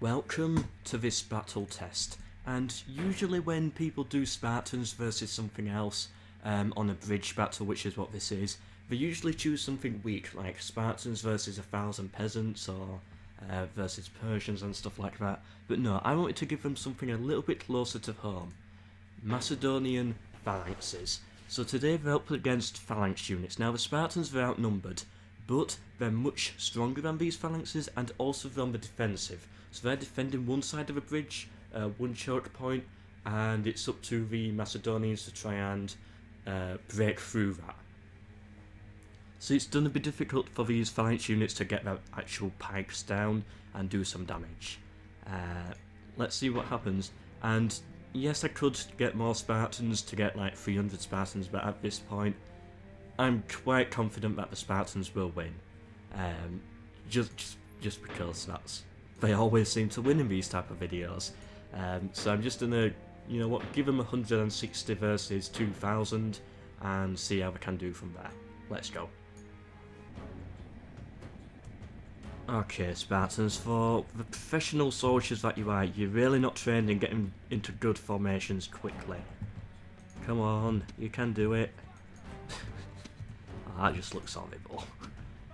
Welcome to this battle test, and usually when people do Spartans versus something else on a bridge battle, which is what this is, they usually choose something weak like Spartans versus 1,000 peasants or versus Persians and stuff like that. But no, I wanted to give them something a little bit closer to home. Macedonian phalanxes. So today they're up against phalanx units. Now the Spartans are outnumbered, but they're much stronger than these phalanxes and also they're on the defensive. So they're defending one side of a bridge, one choke point, and it's up to the Macedonians to try and break through that. So it's going to be difficult for these phalanx units to get their actual pikes down and do some damage. Let's see what happens. And yes, I could get more Spartans to get like 300 Spartans, but at this point I'm quite confident that the Spartans will win. Just because they always seem to win in these type of videos. So I'm just gonna, you know what, give them 160 versus 2,000 and see how we can do from there. Let's go. Okay, Spartans, for the professional soldiers that you are, you're really not trained in getting into good formations quickly. Come on, you can do it. Oh, that just looks horrible.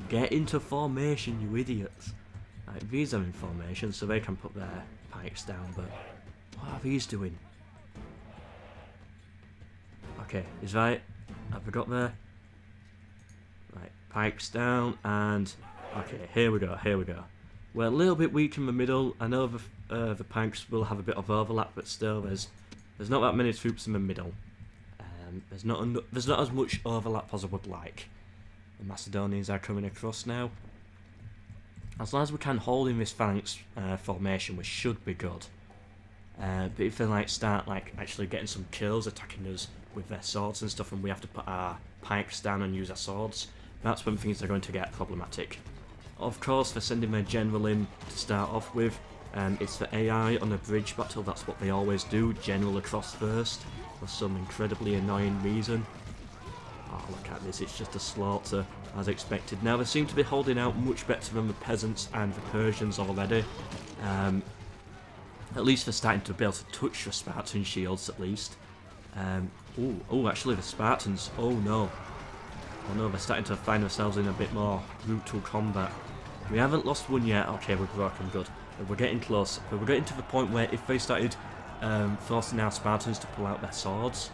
Get into formation, you idiots. Right, these are in formation, so they can put their pikes down, but what are these doing? Okay, is that it? Have we got there? Right, pikes down, and okay, here we go. We're a little bit weak in the middle. I know the pikes will have a bit of overlap, but still, there's not that many troops in the middle. There's not as much overlap as I would like. The Macedonians are coming across now. As long as we can hold in this phalanx formation, we should be good. But if they start actually getting some kills, attacking us with their swords and stuff, and we have to put our pikes down and use our swords, that's when things are going to get problematic. Of course, they're sending their general in to start off with. It's the AI on a bridge battle, that's what they always do, general across first, for some incredibly annoying reason. Oh, look at this, it's just a slaughter, as expected. Now, they seem to be holding out much better than the peasants and the Persians already. At least they're starting to be able to touch the Spartan shields, at least. Oh, actually, the Spartans, oh no, they're starting to find themselves in a bit more brutal combat. We haven't lost one yet. Okay, we're broken, good. We're getting close, but we're getting to the point where if they started forcing our Spartans to pull out their swords,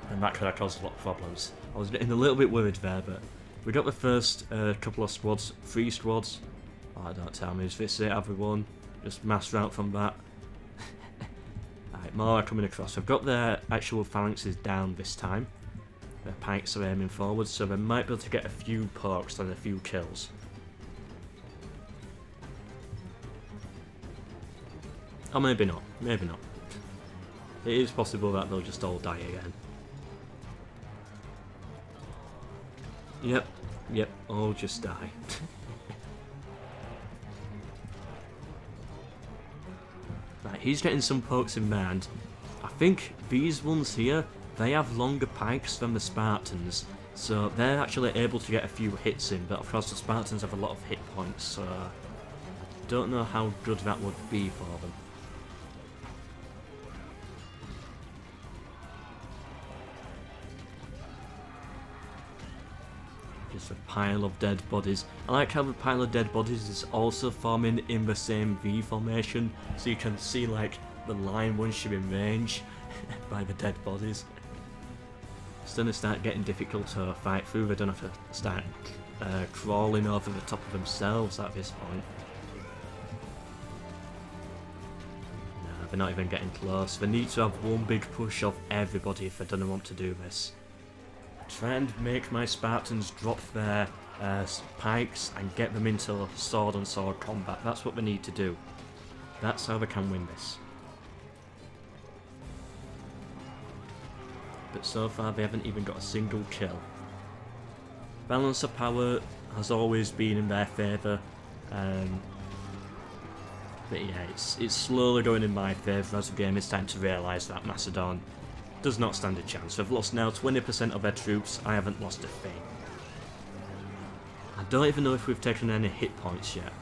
then that could have caused a lot of problems. I was getting a little bit worried there, but we got the first couple of squads, 3 squads. Oh, don't tell me, is this it, everyone? Just mass rout from that. Alright, more are coming across. I've got their actual phalanxes down this time. Their pikes are aiming forward, so they might be able to get a few pokes and a few kills. Or maybe not, maybe not. It is possible that they'll just all die again. Yep, all just die. Right, he's getting some pokes in mind. I think these ones here, they have longer pikes than the Spartans, so they're actually able to get a few hits in, but of course the Spartans have a lot of hit points, so I don't know how good that would be for them. Just a pile of dead bodies. I like how the pile of dead bodies is also forming in the same V formation, so you can see the line once you're in range by the dead bodies. It's going to start getting difficult to fight through. They don't have to start crawling over the top of themselves at this point. No, they're not even getting close. They need to have one big push of everybody if they don't want to do this. Try and make my Spartans drop their pikes and get them into sword and sword combat. That's what we need to do. That's how they can win this. But so far they haven't even got a single kill. Balance of power has always been in their favour. But yeah, it's slowly going in my favour as the game is starting to realise that Macedon does not stand a chance. They've lost now 20% of their troops. I haven't lost a thing. I don't even know if we've taken any hit points yet.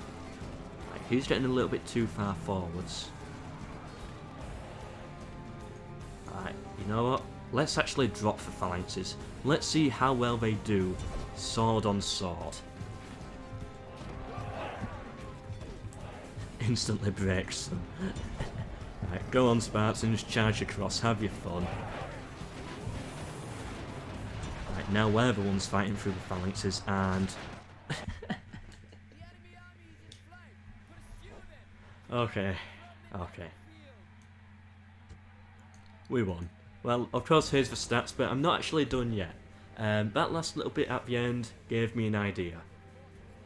he's getting a little bit too far forwards. Alright, you know what? Let's actually drop for phalanxes. Let's see how well they do sword on sword. Instantly breaks them. Right, go on Spartans, charge across, have your fun. Right, now we're the ones fighting through the phalanxes and... Okay. We won. Well, of course here's the stats, but I'm not actually done yet. That last little bit at the end gave me an idea.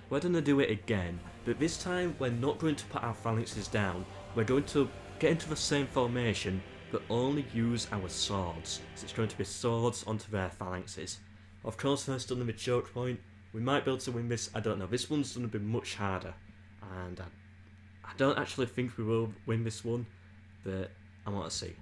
We're going to do it again, but this time we're not going to put our phalanxes down. We're going to get into the same formation, but only use our swords. So it's going to be swords onto their phalanxes. Of course, first on the choke point, we might be able to win this. I don't know. This one's going to be much harder, and I don't actually think we will win this one, but I want to see.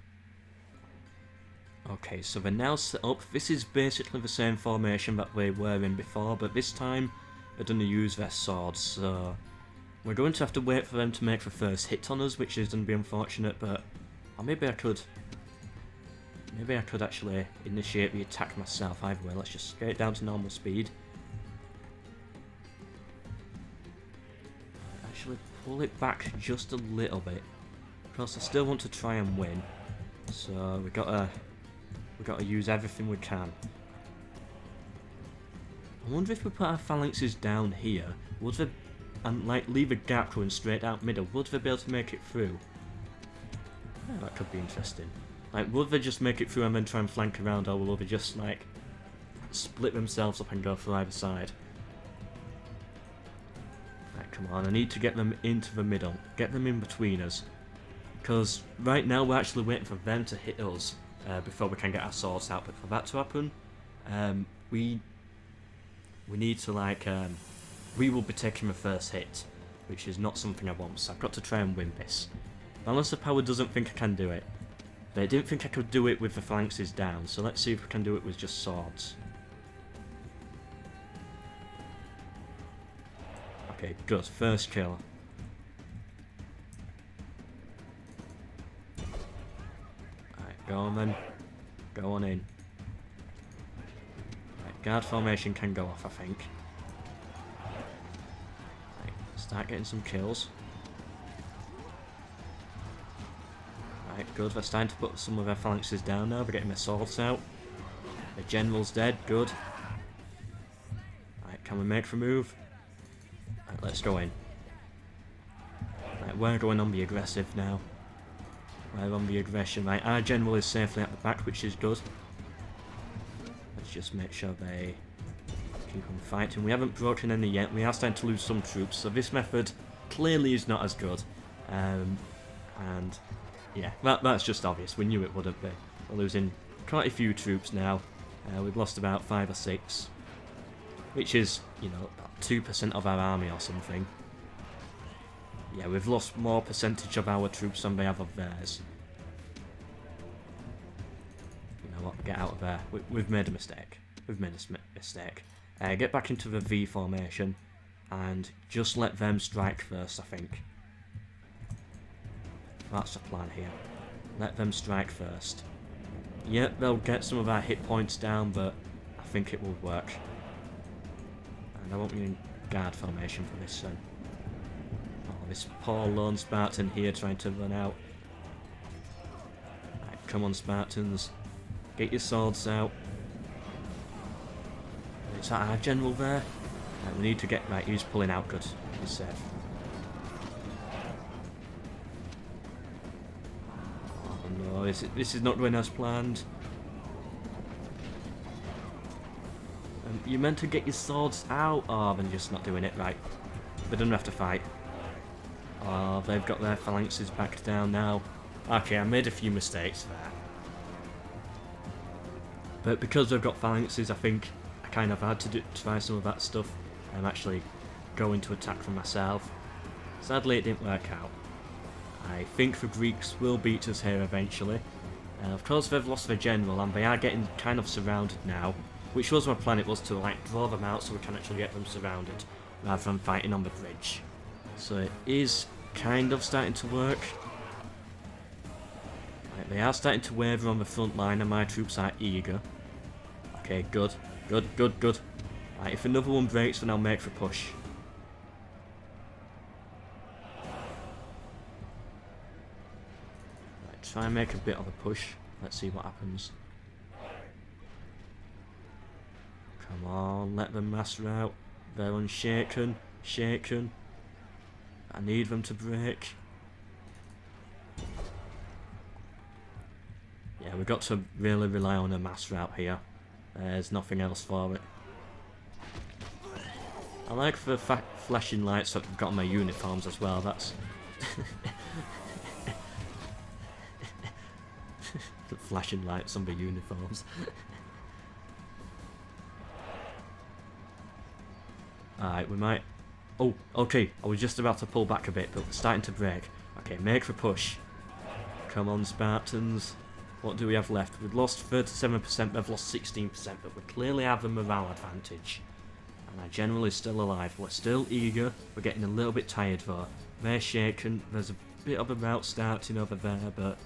Okay, so they're now set up. This is basically the same formation that they were in before, but this time they're going to use their swords, so we're going to have to wait for them to make the first hit on us, which is going to be unfortunate, but or maybe I could actually initiate the attack myself. Either way, let's just get it down to normal speed. Actually pull it back just a little bit. Of course, I still want to try and win, so we got to use everything we can. I wonder if we put our phalanxes down here, would they, and like leave a gap going straight out middle, would they be able to make it through? Oh, that could be interesting. Like, would they just make it through and then try and flank around, or will they just like split themselves up and go for either side? Right, come on, I need to get them into the middle, get them in between us, because right now we're actually waiting for them to hit us before we can get our swords out. But for that to happen, we need to like we will be taking the first hit, which is not something I want. So I've got to try and win this. Balance of Power doesn't think I can do it. They didn't think I could do it with the phalanxes down, so let's see if we can do it with just swords. Okay, good. First kill. Alright, go on then. Go on in. Right, guard formation can go off, I think. Right, start getting some kills. Right, good. They're starting to put some of their phalanxes down now. They're getting their swords out. The general's dead. Good. Right, can we make the move? Right, let's go in. Right, we're going on the aggressive now. We're on the aggression. Right, our general is safely at the back, which is good. Let's just make sure they keep on fighting. We haven't broken any yet. We are starting to lose some troops, so this method clearly is not as good. And yeah, that's just obvious. We knew it wouldn't be. We're losing quite a few troops now. We've lost about 5 or 6, which is, you know, about 2% of our army or something. Yeah, we've lost more percentage of our troops than they have of theirs. You know what? Get out of there. We've made a mistake. We've made a mistake. Get back into the V formation and just let them strike first, I think. That's the plan here. Let them strike first. Yep, they'll get some of our hit points down, but I think it will work. And I won't be in guard formation for this then. Oh, this poor lone Spartan here trying to run out. Right, come on Spartans. Get your swords out. Is that our general there? Right, we need to get... Right, he's pulling out good. He's safe. Oh, this is not going as planned. You meant to get your swords out. Oh, they're just not doing it right. They don't have to fight. Oh, they've got their phalanxes back down now. Okay, I made a few mistakes there. But because they've got phalanxes, I think I kind of had to try some of that stuff and actually go into attack for myself. Sadly, it didn't work out. I think the Greeks will beat us here eventually. Of course, they've lost their general and they are getting kind of surrounded now. Which was my plan, it was to like draw them out so we can actually get them surrounded rather than fighting on the bridge. So it is kind of starting to work. Right, they are starting to waver on the front line and my troops are eager. Okay, good. Good, good, good. Right, if another one breaks, then I'll make the push. Right, try and make a bit of a push. Let's see what happens. Come on, let them master out. They're unshaken, shaken. I need them to break. Yeah, we've got to really rely on a mass route here. There's nothing else for it. I like the flashing lights that I've got on my uniforms as well, that's... the flashing lights on the uniforms. Alright, we might... Oh, okay, I was just about to pull back a bit, but we're starting to break. Okay, make the push. Come on, Spartans. What do we have left? We've lost 37%, they've lost 16%, but we clearly have a morale advantage. And our general is still alive. We're still eager. We're getting a little bit tired though. They're shaken. There's a bit of a route starting over there, but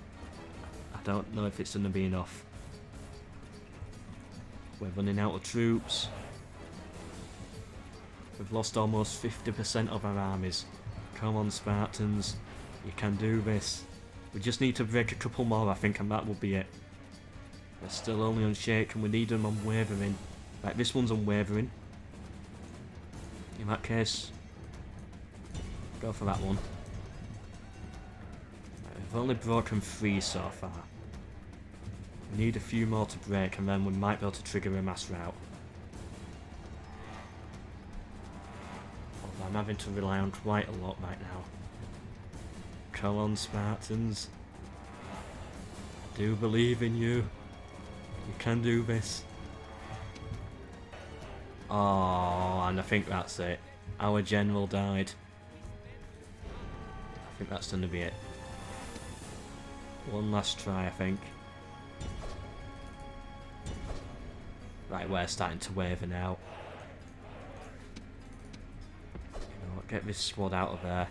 I don't know if it's going to be enough. We're running out of troops. We've lost almost 50% of our armies. Come on, Spartans. You can do this. We just need to break a couple more, I think, and that will be it. They're still only unshaken. We need them unwavering. Right, this one's unwavering. In that case, go for that one. Right, we've only broken 3 so far. We need a few more to break, and then we might be able to trigger a mass rout. I'm having to rely on quite a lot right now. Come on, Spartans. I do believe in you. You can do this. Oh, and I think that's it. Our general died. I think that's going to be it. One last try, I think. Right, we're starting to waver now. You know what, get this squad out of there.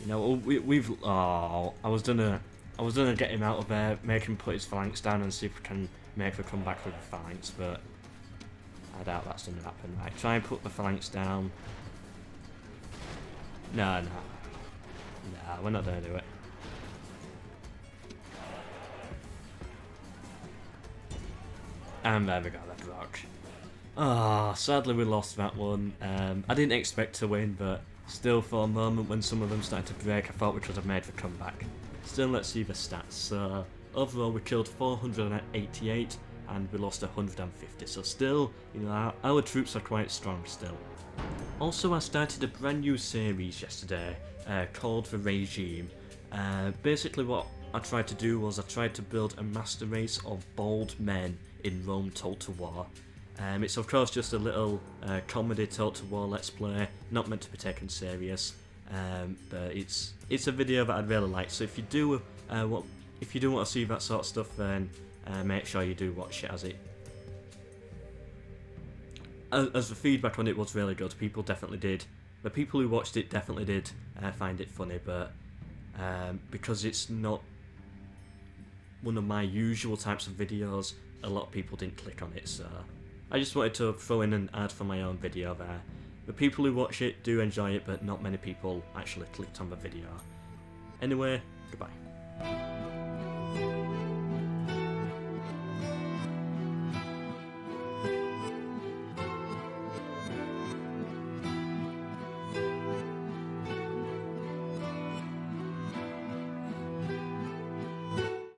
You know, we've... Oh, I was gonna get him out of there, make him put his phalanx down and see if we can make a comeback with the phalanx, but I doubt that's gonna happen. Right, try and put the phalanx down. No, we're not gonna do it. And there we go, that broke. Ah, sadly we lost that one. I didn't expect to win, but still for a moment when some of them started to break, I thought we could have made the comeback. Still, let's see the stats. So, overall we killed 488 and we lost 150, so still, you know, our troops are quite strong still. Also, I started a brand new series yesterday called The Regime. Basically what I tried to do was I tried to build a master race of bold men in Rome Total War. It's of course just a little comedy Total War let's play, not meant to be taken serious, but it's a video that I'd really like. So if you do want to see that sort of stuff, then make sure you do watch it, as the feedback on it was really good. People definitely did. The people who watched it definitely did find it funny, but because it's not one of my usual types of videos, a lot of people didn't click on it, so I just wanted to throw in an ad for my own video there. The people who watch it do enjoy it, but not many people actually clicked on the video. Anyway, goodbye.